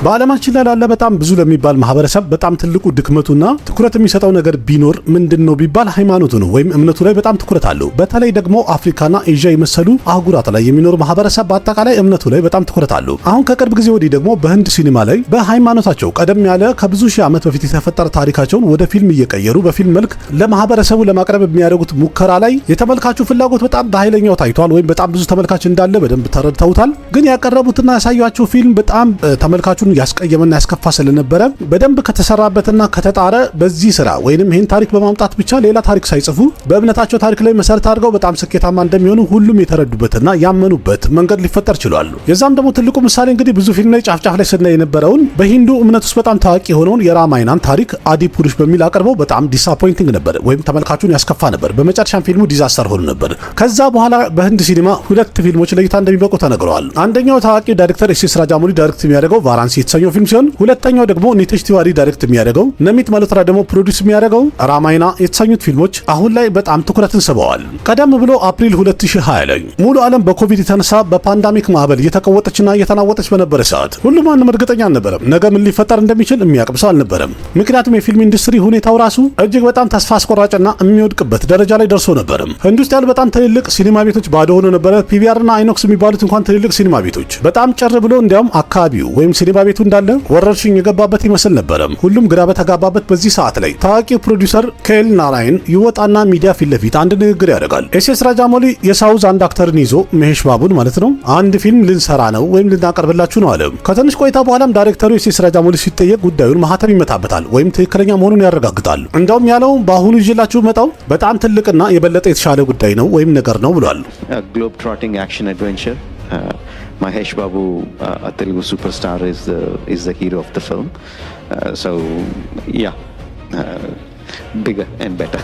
በዓለማችን ላይ ላለ በጣም ብዙ ለሚባል ማህበረሰብ በጣም ትልቁ ድክመቱና ትኩረት የሚሰጠው ነገር ቢኖር ምንድነው ቢባል ሃይማኖቱ ነው ወይም እምነቱ ላይ በጣም ትኩረት አለው። በተለይ ደግሞ አፍሪካና ኤዥያ የመሰሉ አህጉራት ላይ የሚኖር ማህበረሰብ በአጠቃላይ እምነቱ ላይ በጣም ትኩረት አለው። አሁን ከቅርብ ጊዜ ወዲህ ደግሞ በህንድ ሲኒማ ላይ በሃይማኖታቸው ቀደም ያለ ከብዙ ሺህ ዓመት በፊት የተፈጠረ ታሪካቸውን ወደ ፊልም እየቀየሩ በፊልም መልክ ለማህበረሰቡ ለማቅረብ የሚያደርጉት ሙከራ ላይ የተመልካቹ ፍላጎት በጣም በኃይለኛው ታይቷል፣ ወይም በጣም ብዙ ተመልካች እንዳለ በደንብ ተረድተውታል። ግን ያቀረቡትና ያሳያቸው ፊልም በጣም ተመልካቹን ያስቀየመና ያስከፋ ስለነበረ በደንብ ከተሰራበትና ከተጣረ በዚህ ስራ ወይንም ይሄን ታሪክ በማምጣት ብቻ ሌላ ታሪክ ሳይጽፉ በእምነታቸው ታሪክ ላይ መሰረት አድርገው በጣም ስኬታማ እንደሚሆኑ ሁሉም የተረዱበትና ያመኑበት መንገድ ሊፈጠር ችሏል። የዛም ደግሞ ትልቁ ምሳሌ እንግዲህ ብዙ ፊልም ላይ ጫፍ ላይ ስናይ የነበረውን በሂንዱ እምነት ውስጥ በጣም ታዋቂ የሆነውን የራማይናን ታሪክ አዲ ፑሩሽ በሚል አቀርበው በጣም ዲስአፖይንቲንግ ነበር ወይም ተመልካቹን ያስከፋ ነበር። በመጨረሻም ፊልሙ ዲዛስተር ሆኖ ነበር። ከዛ በኋላ በህንድ ሲኒማ ሁለት ፊልሞች ለእይታ እንደሚበቁ ተነግረዋል። አንደኛው ታዋቂ ዳይሬክተር ኤስ ራጃሞሊ ዳይሬክት የሚያደርገው ቫራንሲ የተሰኘው ፊልም ሲሆን ሁለተኛው ደግሞ ኒቲሽ ቲዋሪ ዳይሬክት የሚያደርገው ነሚት ማልሆትራ ደግሞ ፕሮዲዩስ የሚያደርገው ራማይና የተሰኙት ፊልሞች አሁን ላይ በጣም ትኩረትን ስበዋል። ቀደም ብሎ አፕሪል 2020 ላይ ሙሉ ዓለም በኮቪድ የተነሳ በፓንዳሚክ ማዕበል እየተቀወጠችና እየተናወጠች በነበረ ሰዓት ሁሉም ማንም እርግጠኛ አልነበረም። ነገ ምን ሊፈጠር እንደሚችል የሚያቅም ሰው አልነበረም። ምክንያቱም የፊልም ኢንዱስትሪ ሁኔታው ራሱ እጅግ በጣም ተስፋ አስቆራጭና የሚወድቅበት ደረጃ ላይ ደርሶ ነበር። ህንድ ውስጥ ያሉ በጣም ትልልቅ ሲኒማ ቤቶች ባዶ ሆኖ ነበረ። ፒቪአር እና አይኖክስ የሚባሉት እንኳን ትልልቅ ሲኒማ ቤቶች በጣም ጭር ብሎ እንዲያውም አካባቢው ወይም ሲኒማ ቤቱ እንዳለ ወረርሽኝ የገባበት ይመስል ነበር። ሁሉም ግራ በተጋባበት በዚህ ሰዓት ላይ ታዋቂው ፕሮዲዩሰር ኬኤል ናራይን ይወጣና ሚዲያ ፊት ለፊት አንድ ንግግር ያደርጋል። ኤስ ራጃሞሊ የሳውዝ አንድ አክተርን ይዞ መሄሽ ባቡን ማለት ነው አንድ ፊልም ልንሰራ ነው ወይም ልናቀርብላችሁ ነው አለ። ከትንሽ ቆይታ በኋላም ዳይሬክተሩ ኤስ ራጃሞሊ ሲጠየቅ ጉዳዩን ማህተም ይመታበታል ወይም ትክክለኛ መሆኑን ያረጋግጣል። እንደውም ያለው በአሁኑ ይዤላችሁ መጣው በጣም ትልቅና የበለጠ የተሻለ ጉዳይ ነው ወይም ነገር ነው ብሏል። ግሎብ ትሮቲንግ አክሽን አድቬንቸር Mahesh Babu, a Telugu superstar, is the hero of the film. So yeah, bigger and better.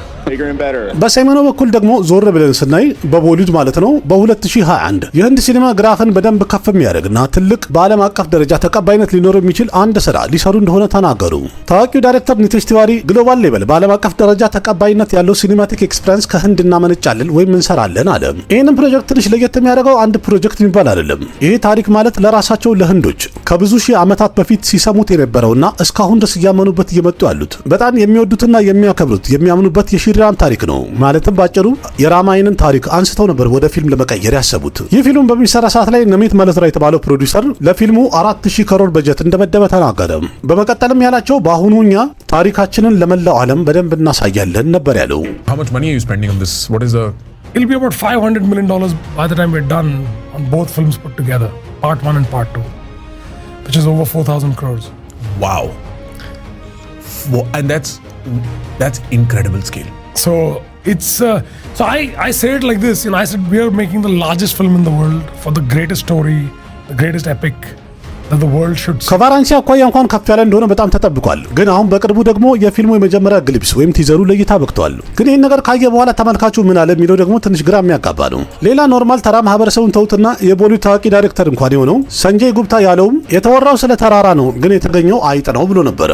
በሰሜኑ በኩል ደግሞ ዞር ብለን ስናይ በቦሊውድ ማለት ነው በ2021 የህንድ ሲኒማ ግራፍን በደንብ ከፍ የሚያደርግና ትልቅ በዓለም አቀፍ ደረጃ ተቀባይነት ሊኖረው የሚችል አንድ ስራ ሊሰሩ እንደሆነ ተናገሩ። ታዋቂው ዳይሬክተር ኒቲሽ ቲዋሪ ግሎባል ሌቨል በዓለም አቀፍ ደረጃ ተቀባይነት ያለው ሲኒማቲክ ኤክስፒሪየንስ ከህንድ እናመነጫለን ወይም እንሰራለን አለ። ይህንን ፕሮጀክት ትንሽ ለየት የሚያደርገው አንድ ፕሮጀክት የሚባል አይደለም። ይሄ ታሪክ ማለት ለራሳቸው ለህንዶች ከብዙ ሺህ ዓመታት በፊት ሲሰሙት የነበረውና እስካሁን ድረስ እያመኑበት እየመጡ ያሉት በጣም የሚወዱትና የሚያከብሩት የሚያምኑበት የሺሪራም ታሪክ ነው። ማለትም ባጭሩ የራማይንን ታሪክ አንስተው ነበር ወደ ፊልም ለመቀየር ያሰቡት። ይህ ፊልም በሚሰራ ሰዓት ላይ ነሚት ማልሆትራ የተባለው ፕሮዲዩሰር ለፊልሙ 4000 ክሮር በጀት እንደመደበ ተናገረ። በመቀጠልም ያላቸው በአሁኑኛ ታሪካችንን ለመላው ዓለም በደንብ እናሳያለን ነበር ያለው። How much money are you spending on this? What is the It'll be about $500 million by the time we're done on both films put together, part 1 and part 2, which is over 4,000 crores. Wow. And that's incredible scale. So it's so I say it like this, I said we are making the largest film in the world for the greatest story, the greatest epic that the world should see. ከቫራንሲ አኳያ እንኳን ከፍ ያለ እንደሆነ በጣም ተጠብቋል። ግን አሁን በቅርቡ ደግሞ የፊልሙ የመጀመሪያ ግሊፕስ ወይም ቲዘሩ ለእይታ በቅቷል። ግን ይህን ነገር ካየ በኋላ ተመልካቹ ምን አለ የሚለው ደግሞ ትንሽ ግራ የሚያጋባ ነው። ሌላ ኖርማል ተራ ማህበረሰቡን ተውትና የቦሊውድ ታዋቂ ዳይሬክተር እንኳን የሆነው ሰንጀይ ጉፕታ ያለውም የተወራው ስለ ተራራ ነው ግን የተገኘው አይጥ ነው ብሎ ነበረ።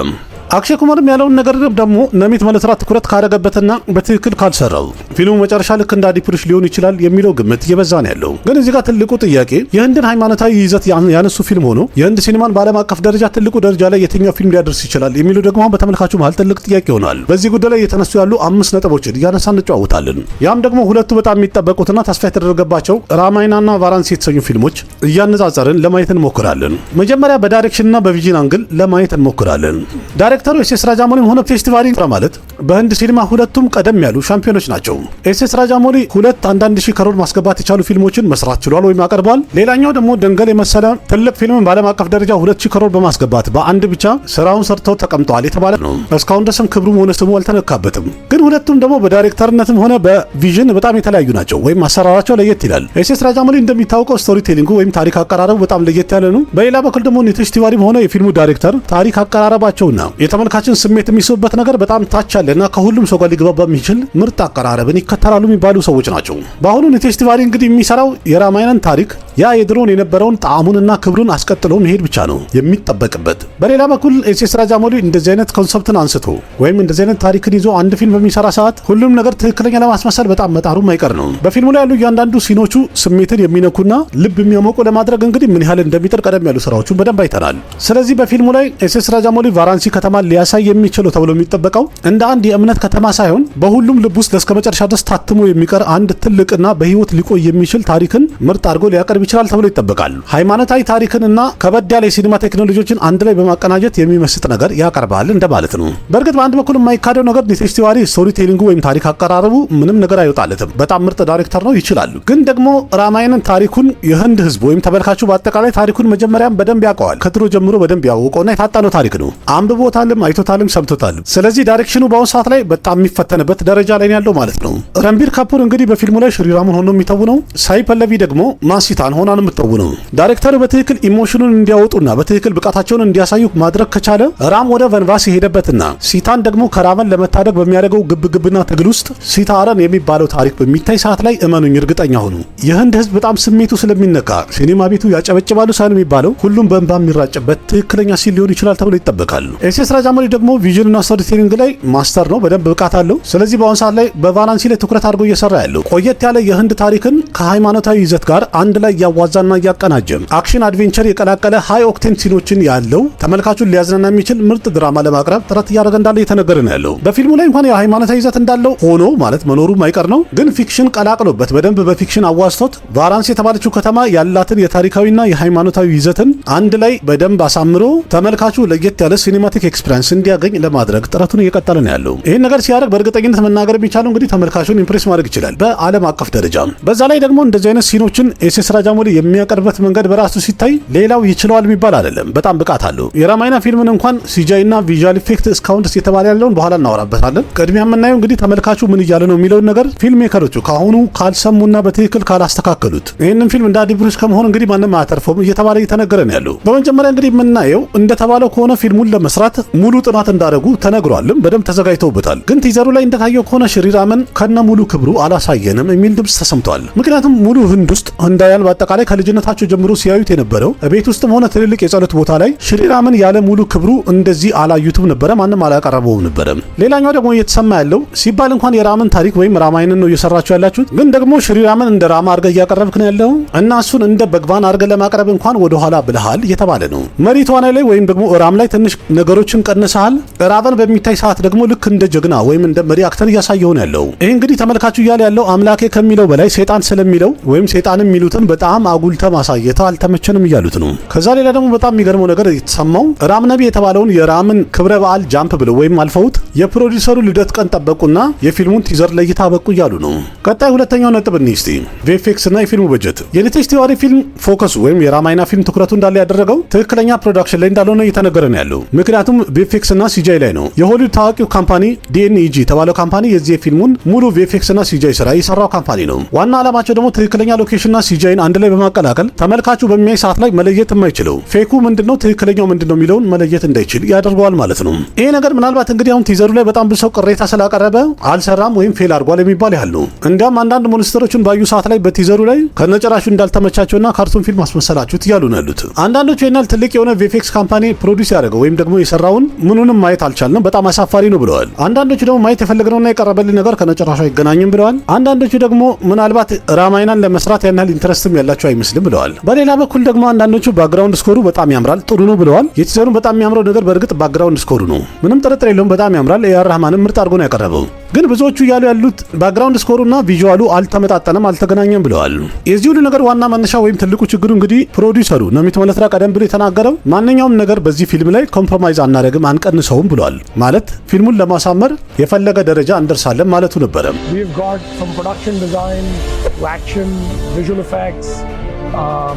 አክሼ ኩማርም ያለውን ነገር ደግሞ ነሚት ማልሆትራ ትኩረት ካደረገበትና በትክክል ካልሰራው ፊልሙ መጨረሻ ልክ እንደ አዲ ፑሩሽ ሊሆን ይችላል የሚለው ግምት እየበዛ ነው ያለው። ግን እዚህ ጋር ትልቁ ጥያቄ የህንድን ሃይማኖታዊ ይዘት ያነሱ ፊልም ሆኖ የህንድ ሲኒማን በዓለም አቀፍ ደረጃ ትልቁ ደረጃ ላይ የትኛው ፊልም ሊያደርስ ይችላል የሚለው ደግሞ በተመልካቹ መሃል ትልቅ ጥያቄ ሆኗል። በዚህ ጉዳይ ላይ የተነሱ ያሉ 5 ነጥቦችን እያነሳን እንጨዋወታለን። ያም ደግሞ ሁለቱ በጣም የሚጠበቁትና ተስፋ የተደረገባቸው ራማይናና ቫራንሲ የተሰኙ ፊልሞች እያነጻጸርን ለማየት እንሞክራለን። መጀመሪያ በዳይሬክሽንና በቪዥን አንግል ለማየት እንሞክራለን። ዳይሬክተሩ ኤስ ራጃሞሊ ሆነ ፌስቲቫል ማለት በህንድ ሲኒማ ሁለቱም ቀደም ያሉ ሻምፒዮኖች ናቸው። ኤስ ራጃሞሊ ሁለት አንዳንድ ሺህ ክሮር ማስገባት የቻሉ ፊልሞችን መስራት ችሏል ወይም አቀርቧል። ሌላኛው ደግሞ ደንገል የመሰለ ትልቅ ፊልም በዓለም አቀፍ ደረጃ 2000 ክሮር በማስገባት በአንድ ብቻ ስራውን ሰርተው ተቀምጠዋል የተባለ ነው። እስካሁን ድረስም ክብሩም ሆነ ስሙ አልተነካበትም። ግን ሁለቱም ደግሞ በዳይሬክተርነትም ሆነ በቪዥን በጣም የተለያዩ ናቸው ወይም አሰራራቸው ለየት ይላል። ኤስ ራጃሞሊ እንደሚታወቀው ስቶሪ ቴሊንጉ ወይም ታሪክ አቀራረቡ በጣም ለየት ያለ ነው። በሌላ በኩል ደግሞ ኒቲሽ ቲዋሪም ሆነ የፊልሙ ዳይሬክተር ታሪክ አቀራረባቸውና የተመልካችን ስሜት የሚስብበት ነገር በጣም ታች ያለ ያለና ከሁሉም ሰው ጋር ሊግባባ የሚችል ምርጥ አቀራረብን ይከተላሉ የሚባሉ ሰዎች ናቸው። በአሁኑ ኒቴሽ ቲቫሪ እንግዲህ የሚሰራው የራማይናን ታሪክ ያ የድሮን የነበረውን ጣዕሙንና ክብሩን አስቀጥሎ መሄድ ብቻ ነው የሚጠበቅበት። በሌላ በኩል ኤስ ራጃሞሊ እንደዚህ አይነት ኮንሰፕትን አንስቶ ወይም እንደዚህ አይነት ታሪክን ይዞ አንድ ፊልም በሚሰራ ሰዓት ሁሉም ነገር ትክክለኛ ለማስመሰል በጣም መጣሩ ማይቀር ነው። በፊልሙ ላይ ያሉ እያንዳንዱ ሲኖቹ ስሜትን የሚነኩና ልብ የሚያሞቁ ለማድረግ እንግዲህ ምን ያህል እንደሚጥር ቀደም ያሉ ስራዎቹን በደንብ አይተናል። ስለዚህ በፊልሙ ላይ ኤስ ራጃሞሊ ቫራንሲ ከተማ ሊያሳይ የሚችለው ተብሎ የሚጠበቀው እንደ አንድ የእምነት ከተማ ሳይሆን በሁሉም ልብ ውስጥ እስከ መጨረሻ ድረስ ታትሞ የሚቀር አንድ ትልቅና በህይወት ሊቆይ የሚችል ታሪክን ምርጥ አድርጎ ሊያቀርብ ይችላል ተብሎ ይጠበቃል። ሃይማኖታዊ ታሪክንና ከበድ ያለ የሲኒማ ቴክኖሎጂዎችን አንድ ላይ በማቀናጀት የሚመስጥ ነገር ያቀርባል እንደማለት ነው። በእርግጥ በአንድ በኩል የማይካደው ነገር ኒቴሽ ቲቫሪ ስቶሪ ቴሊንጉ ወይም ታሪክ አቀራረቡ ምንም ነገር አይወጣለትም። በጣም ምርጥ ዳይሬክተር ነው፣ ይችላሉ። ግን ደግሞ ራማይንን ታሪኩን የህንድ ህዝብ ወይም ተመልካቹ በአጠቃላይ ታሪኩን መጀመሪያም በደንብ ያውቀዋል። ከድሮ ጀምሮ በደንብ ያወቀውና የታጠነው ታሪክ ነው። አንብቦታልም፣ አይቶታልም፣ ሰምቶታልም። ስለዚህ ዳይሬክሽኑ በአሁኑ ሰዓት ላይ በጣም የሚፈተንበት ደረጃ ላይ ያለው ማለት ነው። ረንቢር ካፑር እንግዲህ በፊልሙ ላይ ሽሪራምን ሆኖ የሚተውነው፣ ሳይ ፐለቪ ደግሞ ማሲታን ሆና ነው የምትተውነው። ዳይሬክተሩ በትክክል ኢሞሽኑን እንዲያወጡና በትክክል ብቃታቸውን እንዲያሳዩ ማድረግ ከቻለ ራም ወደ ቨንቫስ የሄደበትና ሲታን ደግሞ ከራመን ለመታደግ በሚያደርገው ግብግብና ትግል ውስጥ ሲታረን የሚባለው ታሪክ በሚታይ ሰዓት ላይ እመኑኝ፣ እርግጠኛ ሆኑ የህንድ ህዝብ በጣም ስሜቱ ስለሚነካ ሲኒማ ቤቱ ያጨበጭባሉ ሳይሆን የሚባለው ሁሉም በእንባ የሚራጭበት ትክክለኛ ሲል ሊሆን ይችላል ተብሎ ይጠበቃል። ኤስ ራጃሞሊ ደግሞ ቪዥንና ስቶሪ ቴሊንግ ላይ ማስተር ነው፣ በደንብ ብቃት አለው። ስለዚህ በአሁኑ ሰዓት ላይ በቫራንሲ ላይ ትኩረት አድርጎ እየሰራ ያለው ቆየት ያለ የህንድ ታሪክን ከሃይማኖታዊ ይዘት ጋር አንድ ላይ እያዋዛና እያቀናጀ አክሽን አድቬንቸር የቀላቀለ ሃይ ኦክቴን ሲኖችን ያለው ተመልካቹን ሊያዝናና የሚችል ምርጥ ድራማ ለማቅረብ ጥረት እያደረገ እንዳለ እየተነገረ ነው ያለው። በፊልሙ ላይ እንኳን የሃይማኖታዊ ይዘት እንዳለው ሆኖ ማለት መኖሩ ማይቀር ነው፣ ግን ፊክሽን ቀላቅሎበት በደንብ በፊክሽን አዋስቶት ቫራንሲ የተባለችው ከተማ ያላትን የታሪካዊና የሃይማኖታዊ ይዘትን አንድ ላይ በደንብ አሳምሮ ተመልካቹ ለየት ያለ ሲኒማቲክ ኤክስፒሪየንስ እንዲያገኝ ለማድረግ ጥረቱን እየቀጠለ ነው ያለው። ይህን ነገር ሲያደርግ በእርግጠኝነት መናገር የሚቻለው እንግዲህ ተመልካቹን ኢምፕሬስ ማድረግ ይችላል በዓለም አቀፍ ደረጃ። በዛ ላይ ደግሞ እንደዚህ አይነት ሲኖችን ኤስ ራጃሞሊ የሚያቀርበት መንገድ በራሱ ሲታይ ሌላው ይችለዋል የሚባል አይደለም። በጣም ብቃት አለው። የራማይና ፊልምን እንኳን ሲጂአይ እና ቪዥዋል ኢፌክት እስካሁን ድረስ የተባለ ያለውን በኋላ እናወራበታለን። ቅድሚያ የምናየው እንግዲህ ተመልካቹ ምን እያለ ነው የሚለውን ነገር ፊልም ሜከሮቹ ካሁኑ ካልሰሙና በትክክል ካላስተካከሉት ይህንን ፊልም እንደ አዲስ ከመሆን እንግዲህ ማንም አያተርፈውም እየተባለ እየተነገረ ነው ያለው። በመጀመሪያ እንግዲህ የምናየው እንደተባለው ከሆነ ፊልሙን ለመስራት ሙሉ ጥናት እንዳደረጉ ተነግሯልም፣ በደንብ ተዘጋጅተውበታል። ግን ቲዘሩ ላይ እንደታየው ከሆነ ሽሪራምን ከነ ሙሉ ክብሩ አላሳየንም የሚል ድምጽ ተሰምቷል። ምክንያቱም ሙሉ ህንድ ውስጥ ህንዳውያን በአጠቃላይ ከልጅነታቸው ጀምሮ ሲያዩት የነበረው ቤት ውስጥም ሆነ ትልልቅ የጸሎት ቦታ ላይ ሽሪራምን ያለ ሙሉ ክብሩ እንደዚህ አላዩትም ነበረ፣ ማንም አላቀረበውም ነበረ። ሌላኛው ደግሞ እየተሰማ ያለው ሲባል እንኳን የራምን ታሪክ ወይም ራማይንን ነው እየሰራችሁ ያላችሁት፣ ግን ደግሞ ሽሪራምን እንደ ራማ አድርገህ እያቀረብክ ነው ያለው እና እሱን እንደ በግቫን አድርገህ ለማቅረብ እንኳን ወደኋላ ብለሃል እየተባለ ነው። መሪ ተዋናይ ላይ ወይም ደግሞ ራም ላይ ትንሽ ነገሮችን ቀንሰሃል። ራቨን በሚታይ ሰዓት ደግሞ ልክ እንደ ጀግና ወይም እንደ መሪ አክተር እያሳየው ነው ያለው። ይህ እንግዲህ ተመልካቹ እያለ ያለው አምላኬ ከሚለው በላይ ሴጣን ስለሚለው ወይም ሴጣንም የሚሉትን በጣም አጉልተ ማሳየት አልተመቸንም እያሉት ነው። ከዛ ሌላ ደግሞ በጣም የሚገርመው ነገር የተሰማው ራም ነቢ የተባለውን የራምን ክብረ በዓል ጃምፕ ብለው ወይም አልፈውት የፕሮዲውሰሩ ልደት ቀን ጠበቁና የፊልሙን ቲዘር ለይታ በቁ እያሉ ነው። ቀጣይ ሁለተኛው ነጥብ እንስቲ ቪኤፍኤክስ እና የፊልሙ በጀት። የኒቴሽ ቲቫሪ ፊልም ፎከሱ ወይም የራማይና ፊልም ትኩረቱ እንዳለ ያደረገው ትክክለኛ ፕሮዳክሽን ላይ እንዳልሆነ እየተነገረ ነው ያለው። ምክንያቱም ቪኤፍኤክስ እና ሲጂአይ ላይ ነው። የሆሊውድ ታዋቂው ካምፓኒ ዲኤንኢጂ የተባለው ካምፓኒ የዚህ ፊልሙን ሙሉ ቪኤፍኤክስ እና ሲጂአይ ስራ የሰራው ካምፓኒ ነው። ዋና ዓላማቸው ደግሞ ትክክለኛ ሎኬሽንና ሲጂአይን አንድ ላይ በማቀላቀል ተመልካቹ በሚያይ ሰዓት ላይ መለየት የማይችለው ፌኩ ምንድነው ትክክለኛው ምንድነው የሚለውን መለየት እንዳይችል ያደርገዋል ማለት ነው። ይሄ ነገር ምናልባት እንግዲህ አሁን ቲዘሩ ላይ በጣም ብዙ ሰው ቅሬታ ስላቀረበ አልሰራም ወይም ፌል አድርጓል የሚባል ያህል ነው። እንዲያም አንዳንድ ሞንስተሮችን ባዩ ሰዓት ላይ በቲዘሩ ላይ ከነጨራሹ እንዳልተመቻቸውና ካርቱን ፊልም አስመሰላችሁት እያሉ ነው ያሉት። አንዳንዶቹ ይናል ትልቅ የሆነ ቪኤፍኤክስ ካምፓኒ ፕሮዲውስ ያደረገው ወይም ደግሞ የሰራውን ምኑንም ማየት አልቻልንም፣ በጣም አሳፋሪ ነው ብለዋል። አንዳንዶቹ ደግሞ ማየት የፈለግነውና የቀረበልን ነገር ከነጨራሹ አይገናኝም ብለዋል። አንዳንዶቹ ደግሞ ምናልባት ራማይናን ለመስራት ያን ያህል ኢንትረስትም ያላቸው አይመስልም ብለዋል። በሌላ በኩል ደግሞ አንዳንዶቹ ባክግራውንድ ስኮሩ በጣም ያምራል፣ ጥሩ ነው ብለዋል። የቲዘሩን በጣም የሚያምረው ነገር በእርግጥ ባክግራውንድ ስኮሩ ነው፣ ምንም ጥርጥር የለውም፣ በጣም ያምራል። ኤአር ረህማንም ምርጥ አድርጎ ነው ያቀረበው። ግን ብዙዎቹ እያሉ ያሉት ባክግራውንድ ስኮሩና ቪዥዋሉ አልተመጣጠነም፣ አልተገናኘም ብለዋል። የዚህ ሁሉ ነገር ዋና መነሻ ወይም ትልቁ ችግሩ እንግዲህ ፕሮዲውሰሩ ነሚት መለትራ ቀደም ብሎ የተናገረው ማንኛውም ነገር በዚህ ፊልም ላይ ኮምፕሮማይዝ አናደርግም፣ አንቀንሰውም ብለዋል። ማለት ፊልሙን ለማሳመር የፈለገ ደረጃ እንደርሳለን ማለቱ ነበረ።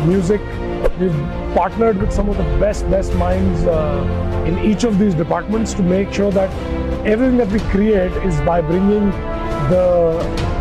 Music. We've partnered with some of the best minds in each of these departments to make sure that everything that we create is by bringing the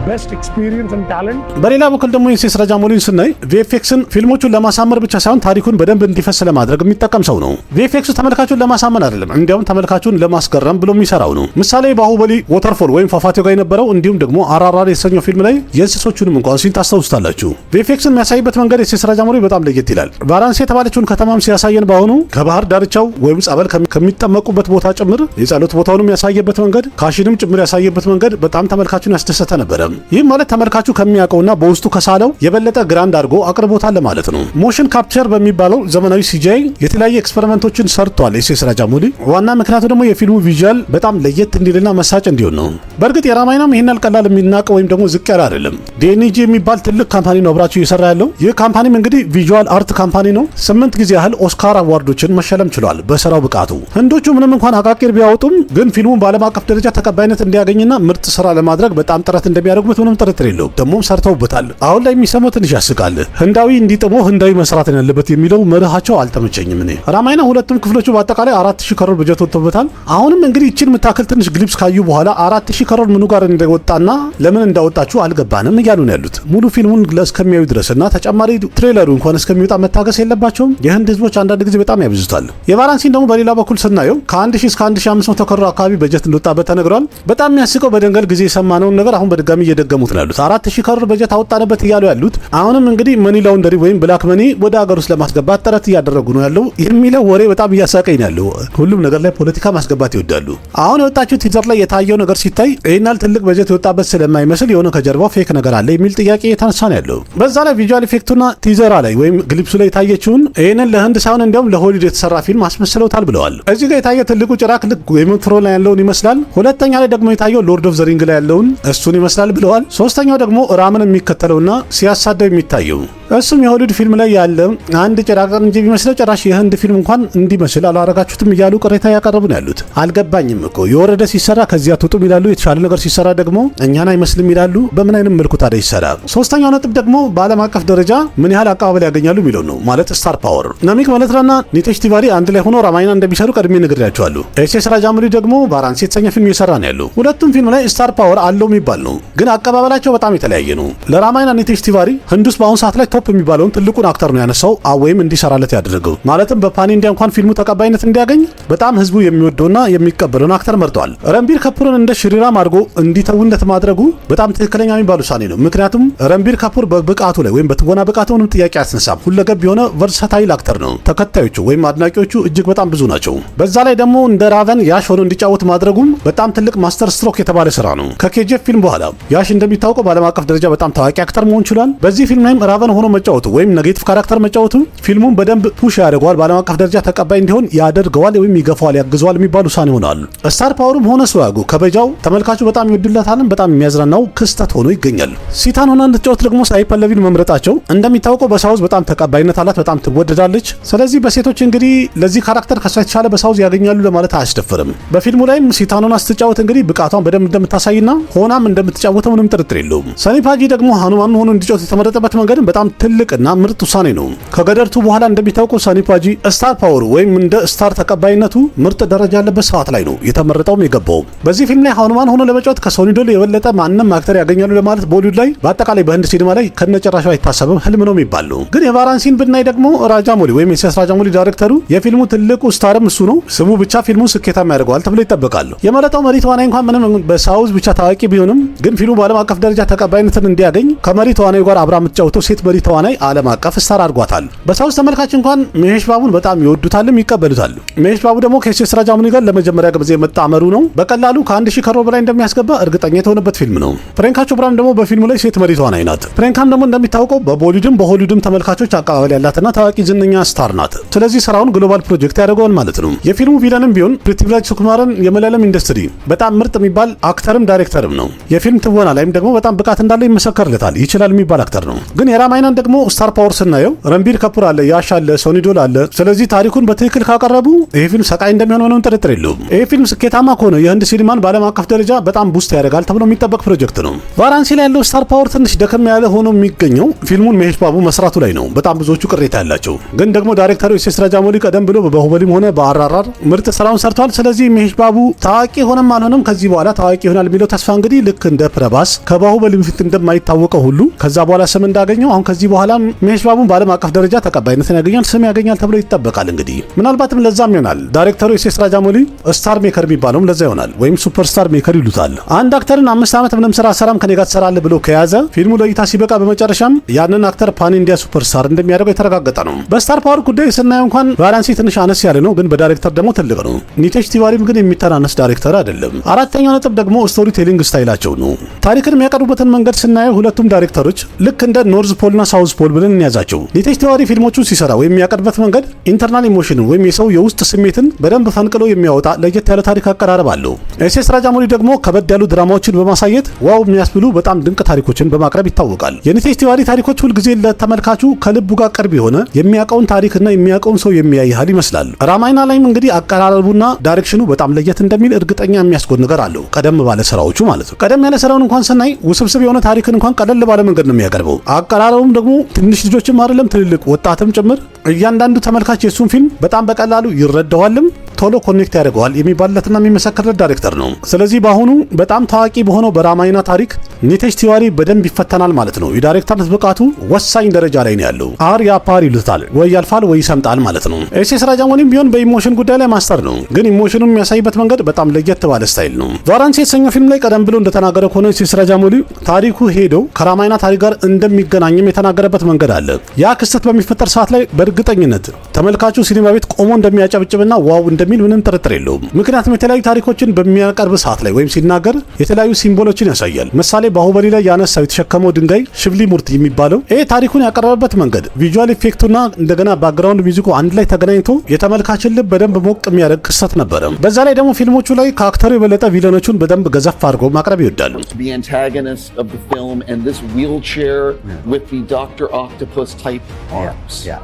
best experience and talent. በሌላ በኩል ደግሞ ኤስ ኤስ ራጃሞሊን ስናይ ቪኤፍኤክስን ፊልሞቹን ለማሳመር ብቻ ሳይሆን ታሪኩን በደንብ እንዲፈስ ለማድረግ የሚጠቀም ሰው ነው። ቪኤፍኤክሱ ተመልካቹን ለማሳመን አይደለም፣ እንዲያውም ተመልካቹን ለማስገረም ብሎ የሚሰራው ነው። ምሳሌ ባሁበሊ ወተርፎል ወይም ፏፏቴው ጋር የነበረው እንዲሁም ደግሞ አራራር የተሰኘው ፊልም ላይ የእንስሶቹንም እንኳን ሲን ታስታውስታላችሁ። ቪኤፍኤክስን የሚያሳይበት መንገድ ኤስ ኤስ ራጃሞሊ በጣም ለየት ይላል። ቫራንሲ የተባለችውን ከተማም ሲያሳየን በአሁኑ ከባህር ዳርቻው ወይም ጸበል ከሚጠመቁበት ቦታ ጭምር የጸሎት ቦታውንም ያሳየበት መንገድ ካሽንም ጭምር ያሳየበት መንገድ በጣም ተመልካቹን ያስደሰተ ነበረ። ይህም ማለት ተመልካቹ ከሚያውቀውና በውስጡ ከሳለው የበለጠ ግራንድ አድርጎ አቅርቦታል ለማለት ነው። ሞሽን ካፕቸር በሚባለው ዘመናዊ ሲጂአይ የተለያየ ኤክስፐሪመንቶችን ሰርቷል ኤስ ኤስ ራጃሞሊ። ዋና ምክንያቱ ደግሞ የፊልሙ ቪዥዋል በጣም ለየት እንዲልና መሳጭ እንዲሆን ነው። በእርግጥ የራማይናም ይሄን ቀላል የሚናቀው ወይም ደግሞ ዝቅ ያለ አይደለም። ዲኤንጂ የሚባል ትልቅ ካምፓኒ ነው አብራችሁ እየሰራ ያለው። ይህ ካምፓኒም እንግዲህ ቪዥዋል አርት ካምፓኒ ነው። 8 ጊዜ ያህል ኦስካር አዋርዶችን መሸለም ችሏል በስራው ብቃቱ። ህንዶቹ ምንም እንኳን አቃቂር ቢያወጡም ግን ፊልሙን በዓለም አቀፍ ደረጃ ተቀባይነት እንዲያገኝና ምርጥ ስራ ለማድረግ በጣም ጥረት እንደሚያደርጉበት ምንም ጥርጥር የለውም። ደግሞም ሰርተውበታል። አሁን ላይ የሚሰማው ትንሽ ያስቃል። ህንዳዊ እንዲጥሞ ህንዳዊ መስራት ነው ያለበት የሚለው መርሃቸው አልተመቸኝም። እኔ ራማይና ሁለቱም ክፍሎቹ በአጠቃላይ 4000 ከሮር በጀት ወጥቶበታል። አሁንም እንግዲህ እቺን የምታክል ትንሽ ግሊፕስ ካዩ በኋላ 4000 ከሮር ምኑ ጋር እንደወጣና ለምን እንዳወጣችሁ አልገባንም እያሉ ነው ያሉት። ሙሉ ፊልሙን እስከሚያዩ ድረስና ተጨማሪ ትሬለሩ እንኳን እስከሚወጣ መታገስ የለባቸውም። የህንድ ህዝቦች አንዳንድ ጊዜ በጣም ያብዙታል። የቫራንሲን ደግሞ በሌላ በኩል ስናየው ከ1000 እስከ 1500 ከሮር አካባቢ በጀት እንደወጣበት ተነግሯል። በጣም የሚያስቀው በደንገል ጊዜ የሰማነውን ነገር አሁን በድጋሚ እየደገሙት ነው ያሉት። 4000 ከሮር በጀት አወጣንበት እያሉ ያሉት አሁንም እንግዲህ መኒ ላውንደሪ ወይም ብላክ መኒ ወደ ሀገር ውስጥ ለማስገባት ጥረት እያደረጉ ነው ያለው የሚለው ወሬ በጣም እያሳቀኝ ነው ያለው። ሁሉም ነገር ላይ ፖለቲካ ማስገባት ይወዳሉ። አሁን የወጣችው ቲዘር ላይ የታየው ነገር ሲታይ ይህናል ትልቅ በጀት የወጣበት ስለማይመስል የሆነ ከጀርባው ፌክ ነገር አለ የሚል ጥያቄ የተነሳ ነው ያለው። በዛ ላይ ቪዥዋል ኢፌክቱና ቲዘራ ላይ ወይም ግሊፕሱ ላይ የታየችውን ይህንን ለህንድ ሳይሆን እንዲያውም ለሆሊውድ የተሰራ ፊልም አስመስለውታል ብለዋል። እዚህ ጋር የታየ ትልቁ ጭራቅ ልክ ጌም ኦፍ ትሮንስ ላይ ያለውን ይመስላል። ሁለተኛ ላይ ደግሞ የታየው ሎርድ ኦፍ ዘ ሪንግ ላይ ያለውን እሱን ይመስላል ብለዋል። ሶስተኛው ደግሞ ራምን የሚከተለውና ሲያሳደው የሚታየው እሱም የሆሊውድ ፊልም ላይ ያለ አንድ ጭራቅ እንጂ ቢመስለው ጭራሽ የህንድ ፊልም እንኳን እንዲመስል አላረጋችሁትም እያሉ ቅሬታ ያቀረቡ ነው ያሉት። አልገባኝም እኮ የወረደ ሲሰራ ከዚያ ትውጡም ይላሉ፣ የተሻለ ነገር ሲሰራ ደግሞ እኛን አይመስልም ይላሉ። በምን አይነት መልኩ ታዲያ ይሰራ? ሶስተኛው ነጥብ ደግሞ በዓለም አቀፍ ደረጃ ምን ያህል አቀባበል ያገኛሉ የሚለው ነው። ማለት ስታር ፓወር ናሚክ ማለትራና ኒቴሽ ቲቫሪ አንድ ላይ ሆኖ ራማይና እንደሚሰሩ ቀድሜ ነግሬያቸዋለሁ። ኤስ ኤስ ራጃሞሊ ደግሞ ቫራንሲ የተሰኘ ፊልም እየሰራ ነው ያለው። ሁለቱም ፊልም ላይ ስታር ፓወር አለው የሚባል ነው፣ ግን አቀባበላቸው በጣም የተለያየ ነው። ለራማይና ኒቴሽ ቲቫሪ ህንድ ውስጥ በአሁኑ ሰዓት ላይ ቶፕ የሚባለውን ትልቁን አክተር ነው ያነሳው ወይም እንዲሰራለት ያደረገው። ማለትም በፓን ኢንዲያ እንኳን ፊልሙ ተቀባይነት እንዲያገኝ በጣም ህዝቡ የሚወደውና የሚቀበለውን አክተር መርጧል። ረንቢር ካፑርን እንደ ሽሪራም አድርጎ እንዲተውነት ማድረጉ በጣም ትክክለኛ የሚባል ውሳኔ ነው። ምክንያቱም ረንቢር ካፑር በብቃቱ ላይ ወይም በትወና ብቃቱ ምንም ጥያቄ አያስነሳም። ሁለገብ የሆነ ቨርሳታይል አክተር ነው። ተከታዮቹ ወይም አድናቂዎቹ እጅግ በጣም ብዙ ናቸው። በዛ ላይ ደግሞ እንደ ራቨን ያሽ ሆኖ እንዲጫወት ማድረጉም በጣም ትልቅ ማስተር ስትሮክ የተባለ ስራ ነው። ከኬጂኤፍ ፊልም በኋላ ያሽ እንደሚታወቀው በዓለም አቀፍ ደረጃ በጣም ታዋቂ አክተር መሆን ችሏል። በዚህ ፊልም ላይም ራቨን ሆኖ መጫወቱ ወይም ኔጌቲቭ ካራክተር መጫወቱ ፊልሙን በደንብ ፑሽ ያደርገዋል፣ በዓለም አቀፍ ደረጃ ተቀባይ እንዲሆን ያደርገዋል ወይም ይገፋዋል፣ ያግዘዋል የሚባል ውሳኔ ሆኗል። ስታር ፓወርም ሆነ ስዋጉ ከበጃው ተመልካቹ በጣም ይወድላታል። በጣም የሚያዝናናው ክስተት ሆኖ ይገኛል። ሲታን ሆና እንድትጫወት ደግሞ ሳይ ፐለቪን መምረጣቸው እንደሚታወቀው በሳውዝ በጣም ተቀባይነት አላት፣ በጣም ትወደዳለች። ስለዚህ በሴቶች እንግዲህ ለዚህ ካራክተር ከሷ የተሻለ በሳውዝ ያገኛሉ ለማለት አያስደፍርም። በፊልሙ ላይም ሲታን ሆና ስትጫወት እንግዲህ ብቃቷን በደንብ እንደምታሳይና ሆናም እንደምትጫወተው ምንም ጥርጥር የለውም። ሰኒፓጂ ደግሞ ሃኑማን ሆኖ እንዲጫወት የተመረጠበት መንገድም በጣም ትልቅና ምርጥ ውሳኔ ነው። ከገደርቱ በኋላ እንደሚታወቀው ሰኒፓጂ ስታር ፓወር ወይም እንደ ስታር ተቀባይነቱ ምርጥ ደረጃ ያለበት ሰዓት ላይ ነው የተመረጠውም የገባው። በዚህ ፊልም ላይ ሃኑማን ሆኖ ለመጫወት ከሶኒ ዶል የበለጠ ማንም አክተር ያገኛሉ ለማለት ቦሊውድ ላይ በአጠቃላይ በህንድ ሲኒማ ላይ ከነጨራሹ አይታሰብም፣ ህልም ነው የሚባል ነው። ግን የቫራንሲን ብናይ ደግሞ ራጃሞሊ ወይም ኤስ ኤስ ራጃሞሊ ዳይሬክተሩ የፊልሙ ትልቁ ስታርም እሱ ነው። ስሙ ብቻ ፊልሙን ስኬታማ ያደርገዋል ተብሎ ይጠበቃል። የመረጠው መሪ ተዋናይ እንኳን ምንም በሳውዝ ብቻ ታዋቂ ቢሆንም ግን ፊልሙ በዓለም አቀፍ ደረጃ ተቀባይነትን እንዲያገኝ ከመሪ ተዋናዩ ጋር አብራ የምትጫወተው ሴት መሪ ተዋናይ ዓለም አቀፍ ስታር አድርጓታል። በሳውዝ ተመልካች እንኳን መሄሽ ባቡን በጣም ይወዱታልም ይቀበሉታል። መሄሽ ባቡ ደግሞ ከኤስ ኤስ ራጃሞሊ ጋር ለመጀመሪያ ጊዜ መጣመሩ ነው በቀላሉ ከ1000 ከሮር በላይ እንደሚያስገባ እርግጠኛ የተሆነበት ፊልም ነው። ፕሪያንካ ቾፕራም ደግሞ በፊልሙ ላይ ሴት መሪ ተዋናይ ናት። ፕሪያንካም ደግሞ እንደሚታወቀው በቦሊውድም በሆሊውድም ተመልካቾች አቀባበል ያላትና ታዋቂ ዝነኛ ስታር ናት። ስለዚህ ስራውን ግሎባል ፕሮጀክት ያደርገዋል ማለት ነው። የፊልሙ ቪለንም ቢሆን ፕሪቲቪራጅ ሱኩማረን የመለያለም ኢንዱስትሪ በጣም ምርጥ የሚባል አክተርም ዳይሬክተርም ነው። የፊልም ትወና ላይም ደግሞ በጣም ብቃት እንዳለው ይመሰከርለታል። ይችላል የሚባል አክተር ነው። ግን የራማይናን ደግሞ ስታር ፓወር ስናየው ረንቢር ከፑር አለ፣ ያሽ አለ፣ ሶኒ ዶል አለ። ስለዚህ ታሪኩን በትክክል ካቀረቡ ይሄ ፊልም ሰቃይ እንደሚሆን ምንም ጥርጥር የለውም። ይሄ ፊልም ስኬታማ ከሆነ የህንድ ሲኒማን በዓለም አቀፍ ደረጃ በጣም ቡስት ያደርጋል ተብሎ የሚጠበቅ ፕሮጀክት ነው። ቫራንሲ ላይ ያለው ስታር ፓወር ትንሽ ደከም ያለ ሆኖ የሚገኘው ፊልሙን መሄሽ ባቡ መስራቱ ላይ ነው። በጣም ብዙዎቹ ቅሬታ ያላቸው ግን ደግሞ ዳይሬክተሩ ኤስ ኤስ ራጃሞሊ ቀደም ብሎ በባሁበሊም ሆነ በአራራር ምርጥ ስራውን ሰርቷል። ስለዚህ መሄሽ ባቡ ታዋቂ ሆነም አልሆነም ከዚህ በኋላ ታዋቂ ይሆናል የሚለው ተስፋ እንግዲህ ልክ እንደ ፕረባስ ከባሁበሊ በፊት እንደማይታወቀው ሁሉ ከዛ በኋላ ስም እንዳገኘው አሁን ከዚህ በኋላ መሄሽ ባቡን በዓለም አቀፍ ደረጃ ተቀባይነትን ያገኛል፣ ስም ያገኛል ተብሎ ይጠበቃል። እንግዲህ ምናልባትም ለዛም ይሆናል ዳይሬክተሩ ኤስ ኤስ ራጃሞሊ ስታር ሜከር የሚባለውም ለዛ ይሆናል፣ ወይም ሱፐር ስታር ሜከር ይሉታል። አንድ አክተርን 5 ዓመት ምንም ስራ ሰራም ከኔ ጋር ትሰራለህ ብሎ ከያዘ ፊልሙ ለእይታ ሲበቃ በመጨረሻም ያንን አክተር ፓን ኢንዲያ ሱፐር ስታር እንደሚያደርገው የተረጋገጠ ነው። በስታር ፓወር ጉዳይ ስናየው እንኳን ቫራንሲ ትንሽ አነስ ያለ ነው፣ ግን በዳይሬክተር ደግሞ ትልቅ ነው። ኒቴሽ ቲዋሪም ግን የሚተናነስ ዳይሬክተር አይደለም። አራተኛው ነጥብ ደግሞ ስቶሪ ቴሊንግ ስታይላቸው ነው። ታሪክን የሚያቀርቡበትን መንገድ ስናየው ሁለቱም ዳይሬክተሮች ልክ እንደ ኖርዝ ፖል እና ሳውዝ ፖል ብለን እንያዛቸው። ኒቴሽ ቲዋሪ ፊልሞቹን ሲሰራ ወይም የሚያቀርብበት መንገድ ኢንተርናል ኢሞሽንን ወይም የሰው የውስጥ ስሜትን በደንብ ፈንቅሎ የሚያወጣ ለየት ያለ ታሪክ አቀራረብ አለው። ኤስ ኤስ ራጃሞሊ ደግሞ ከበድ ያሉ ድራማዎችን በማሳየት ዋው የሚያስብሉ በጣም ድንቅ ታሪኮችን በማቅረብ ይታወቃል። የኒቴሽ ቲዋሪ ታሪኮች ሁልጊዜ ለተመልካቹ ከልቡ ጋር ቅርብ የሆነ የሚያውቀውን ታሪክና የሚያውቀውን ሰው የሚያይ ያህል ይመስላል። ራማይና ላይም እንግዲህ አቀራረቡና ዳይሬክሽኑ በጣም ለየት እንደሚል እርግጠኛ የሚያስጎን ነገር አለው። ቀደም ባለ ስራዎቹ ማለት ነው። ቀደም ያለ ስራውን እንኳን ስናይ ውስብስብ የሆነ ታሪክን እንኳን ቀለል ባለ መንገድ ነው የሚያቀርበው። አቀራረቡም ደግሞ ትንሽ ልጆችም አይደለም ትልልቅ ወጣትም ጭምር እያንዳንዱ ተመልካች የሱን ፊልም በጣም በቀላሉ ይረዳዋልም ቶሎ ኮኔክት ያደርገዋል የሚባለትና የሚመሰከርለት ዳይሬክተር ነው። ስለዚህ በአሁኑ በጣም ታዋቂ በሆነው በራማይና ታሪክ ኒቴሽ ቲዋሪ በደንብ ይፈተናል ማለት ነው። የዳይሬክተርነት ብቃቱ ወሳኝ ደረጃ ላይ ነው ያለው። አር ያፓር ይሉታል፣ ወይ ያልፋል ወይ ይሰምጣል ማለት ነው። ኤስ ኤስ ራጃሞሊም ቢሆን በኢሞሽን ጉዳይ ላይ ማስተር ነው፣ ግን ኢሞሽኑን የሚያሳይበት መንገድ በጣም ለየት ባለ ስታይል ነው። ቫራንሲ የተሰኘው ፊልም ላይ ቀደም ብሎ እንደተናገረ ከሆነ ኤስ ኤስ ራጃሞሊ ታሪኩ ሄደው ከራማይና ታሪክ ጋር እንደሚገናኝም የተናገረበት መንገድ አለ። ያ ክስተት በሚፈጠር ሰዓት ላይ በእርግጠኝነት ተመልካቹ ሲኒማ ቤት ቆሞ እንደሚያጨብጭብና ዋው እንደሚል ምንም ጥርጥር የለውም። ምክንያቱም የተለያዩ ታሪኮችን በሚያቀርብ ሰዓት ላይ ወይም ሲናገር የተለያዩ ሲምቦሎችን ያሳያል። ምሳሌ ባሁበሊ ላይ ያነሳው የተሸከመው ድንጋይ ሽብሊ ሙርት የሚባለው ይሄ ታሪኩን ያቀረበበት መንገድ ቪዥዋል ኢፌክቱና እንደገና ባክግራውንድ ሚውዚኩ አንድ ላይ ተገናኝቶ የተመልካችን ልብ በደንብ ሞቅ የሚያደርግ ክስተት ነበረ። በዛ ላይ ደግሞ ፊልሞቹ ላይ ከአክተሩ የበለጠ ቪለኖቹን በደንብ ገዘፍ አድርገው ማቅረብ ይወዳሉ። The antagonist of the film and this wheelchair with the Dr. Octopus type arms. Yeah.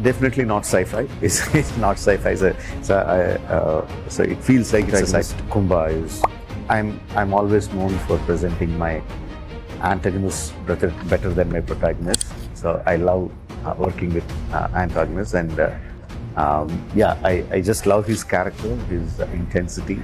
Definitely not sci-fi. It's not sci-fi. So it feels like it's a sci-fi. Kumba is. I'm always known for presenting my antagonists better than my protagonists. So I love working with antagonists, and I just love his character, his intensity,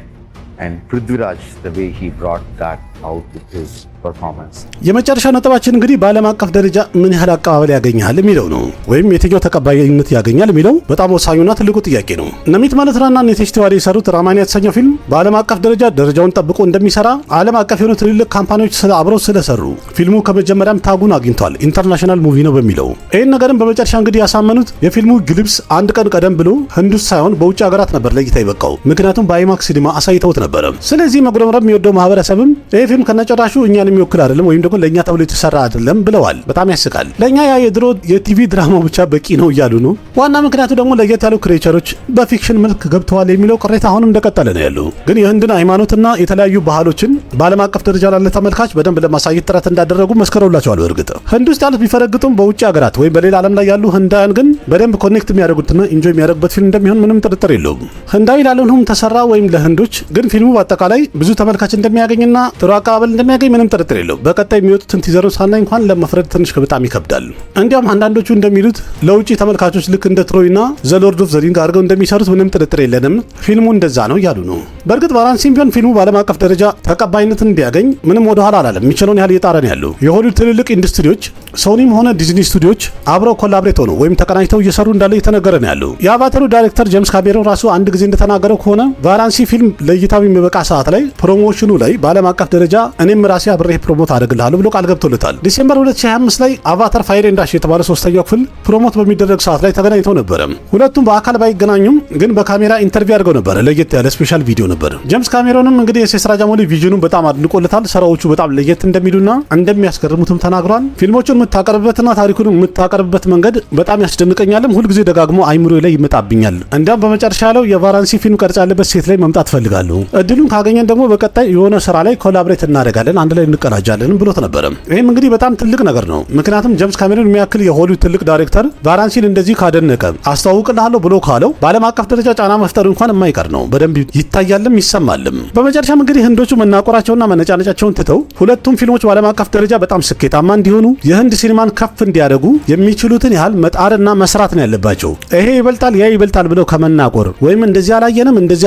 and Prithviraj, the way he brought that out with his performance. የመጨረሻው ነጥባችን እንግዲህ በዓለም አቀፍ ደረጃ ምን ያህል አቀባበል ያገኛል የሚለው ነው፣ ወይም የትኛው ተቀባይነት ያገኛል የሚለው በጣም ወሳኙና ትልቁ ጥያቄ ነው። ነሚት ማልሆትራና ኒቴሽ ቲዋሪ የሰሩት ራማይና የተሰኘው ፊልም በዓለም አቀፍ ደረጃ ደረጃውን ጠብቆ እንደሚሰራ ዓለም አቀፍ የሆኑ ትልልቅ ካምፓኒዎች አብረው ስለሰሩ ፊልሙ ከመጀመሪያም ታጉን አግኝቷል፣ ኢንተርናሽናል ሙቪ ነው በሚለው። ይህን ነገርም በመጨረሻ እንግዲህ ያሳመኑት የፊልሙ ግልብስ አንድ ቀን ቀደም ብሎ ህንድ ውስጥ ሳይሆን በውጭ ሀገራት ነበር ለእይታ ይበቃው፣ ምክንያቱም በአይማክስ ሲኒማ አሳይተውት ነበረ። ስለዚህ መጉረምረም የሚወደው ማህበረሰብም ይህ ፊልም ከነጨራሹ እኛን የሚወክል አይደለም ወይም ደግሞ ለእኛ ተብሎ የተሰራ አይደለም ብለዋል። በጣም ያስቃል። ለእኛ ያ የድሮ የቲቪ ድራማ ብቻ በቂ ነው እያሉ ነው። ዋና ምክንያቱ ደግሞ ለየት ያሉ ክሬቸሮች በፊክሽን መልክ ገብተዋል የሚለው ቅሬታ አሁንም እንደቀጠለ ነው ያለው። ግን የህንድን ሃይማኖትና የተለያዩ ባህሎችን በዓለም አቀፍ ደረጃ ላለ ተመልካች በደንብ ለማሳየት ጥረት እንዳደረጉ መስከረውላቸዋል። በእርግጥ ህንድ ውስጥ ያሉት ቢፈረግጡም በውጭ ሀገራት ወይም በሌላ ዓለም ላይ ያሉ ህንዳውያን ግን በደንብ ኮኔክት የሚያደርጉትና ኢንጆይ የሚያደርጉበት ፊልም እንደሚሆን ምንም ጥርጥር የለውም። ህንዳዊ ላለሆኑም ተሰራ ወይም ለህንዶች ግን ፊልሙ በአጠቃላይ ብዙ ተመልካች እንደሚያገኝና ጥሩ አቀባበል እንደሚያገኝ ምንም ጥርጥር የለውም። በቀጣይ የሚወጡትን ቲዘሮች ሳናይ እንኳን ለመፍረድ ትንሽ በጣም ይከብዳል። እንዲያውም አንዳንዶቹ እንደሚሉት ለውጭ ተመልካቾች ልክ እንደ ትሮይና ዘ ሎርድ ኦፍ ዘ ሪንግ አድርገው እንደሚሰሩት ምንም ጥርጥር የለንም። ፊልሙ እንደዛ ነው እያሉ ነው። በእርግጥ ቫራንሲም ቢሆን ፊልሙ በዓለም አቀፍ ደረጃ ተቀባይነትን እንዲያገኝ ምንም ወደኋላ አላለም። የሚችለውን ያህል እየጣረ ነው ያለው። የሆሊውድ ትልልቅ ኢንዱስትሪዎች ሶኒም ሆነ ዲዝኒ ስቱዲዮች አብረው ኮላብሬት ሆነው ወይም ተቀናጅተው እየሰሩ እንዳለ እየተነገረ ነው ያለው። የአቫተሩ ዳይሬክተር ጄምስ ካሜሮን ራሱ አንድ ጊዜ እንደተናገረው ከሆነ ቫራንሲ ፊልም ለእይታው የሚበቃ ሰዓት ላይ ፕሮሞሽኑ ላይ በዓለም አቀፍ ደረጃ እኔም ራሴ አብሬ ፕሮሞት አደርግልሃለሁ ብሎ ቃል ገብቶለታል። ዲሴምበር 2025 ላይ አቫታር ፋየር ኤንድ አሽ የተባለ ሶስተኛው ክፍል ፕሮሞት በሚደረግ ሰዓት ላይ ተገናኝተው ነበረ። ሁለቱም በአካል ባይገናኙም ግን በካሜራ ኢንተርቪው አድርገው ነበረ። ለየት ያለ ስፔሻል ቪዲዮ ነበር። ጄምስ ካሜሮንም እንግዲህ ኤስ ኤስ ራጃሞሊ ቪዥኑን በጣም አድንቆለታል። ስራዎቹ በጣም ለየት እንደሚሉና እንደሚያስገርሙትም ተናግሯል። ፊልሞቹን የምታቀርብበትና ታሪኩን የምታቀርብበት መንገድ በጣም ያስደንቀኛልም፣ ሁልጊዜ ደጋግሞ አይምሮ ላይ ይመጣብኛል። እንዲያም በመጨረሻ ያለው የቫራንሲ ፊልም ቀርጻ ያለበት ሴት ላይ መምጣት ፈልጋለሁ። እድሉን ካገኘን ደግሞ በቀጣይ የሆነ ስራ ላይ ኮላብሬት እናደርጋለን፣ አንድ ላይ እንቀዳጃለን ብሎት ነበረ። ይህም እንግዲህ በጣም ትልቅ ነገር ነው። ምክንያቱም ጄምስ ካሜሮን የሚያክል የሆሊውድ ትልቅ ዳይሬክተር ቫራንሲን እንደዚህ ካደነቀ አስተዋውቅልሃለሁ ብሎ ካለው በዓለም አቀፍ ደረጃ ጫና መፍጠር እንኳን የማይቀር ነው። በደንብ ይታያልም ይሰማልም። በመጨረሻም እንግዲህ ህንዶቹ መናቆራቸውና መነጫነጫቸውን ትተው ሁለቱም ፊልሞች በዓለም አቀፍ ደረጃ በጣም ስኬታማ እንዲሆኑ የህንድ ሲኒማን ከፍ እንዲያደርጉ የሚችሉትን ያህል መጣርና መስራት ነው ያለባቸው። ይሄ ይበልጣል ያ ይበልጣል ብለው ከመናቆር ወይም እንደዚህ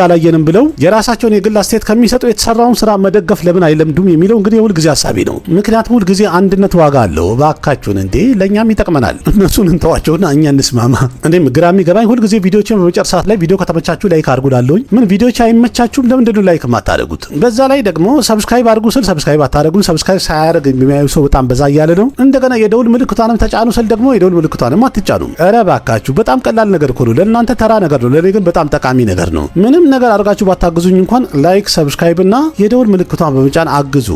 አላየንም ብለው የራሳቸውን የግል አስተያየት ከሚሰጡ የተሰራውን ስራ መደገፍ ለምን አይለምዱም የሚለው እንግዲህ የሁል ጊዜ ሐሳቤ ነው። ምክንያቱም ሁል ጊዜ አንድነት ዋጋ አለው። እባካችሁን እንዴ ለኛም ይጠቅመናል። እነሱን እንተዋቸውና እኛ እንስማማ። እኔም ግራ የሚገባኝ ሁል ጊዜ ቪዲዮችን በመጨረሻ ላይ ቪዲዮ ከተመቻችሁ ላይክ አድርጉላለሁኝ። ምን ቪዲዮች አይመቻችሁም? ለምንድን ነው ላይክ የማታደርጉት? በዛ ላይ ደግሞ ሰብስክራይብ አድርጉ ስል ሰብስክራይብ አታደርጉን። ሰብስክራይብ ሳያደርግ የሚያዩ ሰው በጣም በዛ እያለ ነው። እንደገና የደውል ምልክቷንም ተጫኑ ስል ደግሞ የደውል ምልክቷንም አትጫኑ። ኧረ እባካችሁ በጣም ቀላል ነገር እኮ ነው። ለእናንተ ተራ ነገር ነው፣ ለኔ ግን በጣም ጠቃሚ ነገር ነው። ምንም ነገር አድርጋችሁ ባታግዙኝ እንኳን ላይክ፣ ሰብስክራይብ እና የደውል ምልክቷን በመጫን አግዙ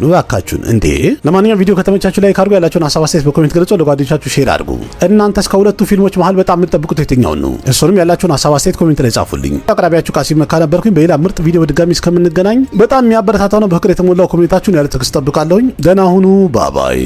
እባካችሁን እንዴ። ለማንኛውም ቪዲዮ ከተመቻችሁ ላይክ አድርጉ። ያላችሁን ሐሳብ አስተያየት በኮሜንት ገልጹ። ለጓደኞቻችሁ ሼር አድርጉ። እናንተስ ከሁለቱ ፊልሞች መሃል በጣም የምትጠብቁት የትኛውን ነው? እሱንም ያላችሁን ሐሳብ አስተያየት ኮሜንት ላይ ጻፉልኝ። አቅራቢያችሁ ቃሲም መካ ነበርኩኝ። በሌላ ምርጥ ቪዲዮ በድጋሚ እስከምንገናኝ በጣም የሚያበረታታው ነው በፍቅር የተሞላው ኮሜንታችሁን ያለ ትዕግስት ጠብቃለሁኝ። ደህና ሁኑ። ባባይ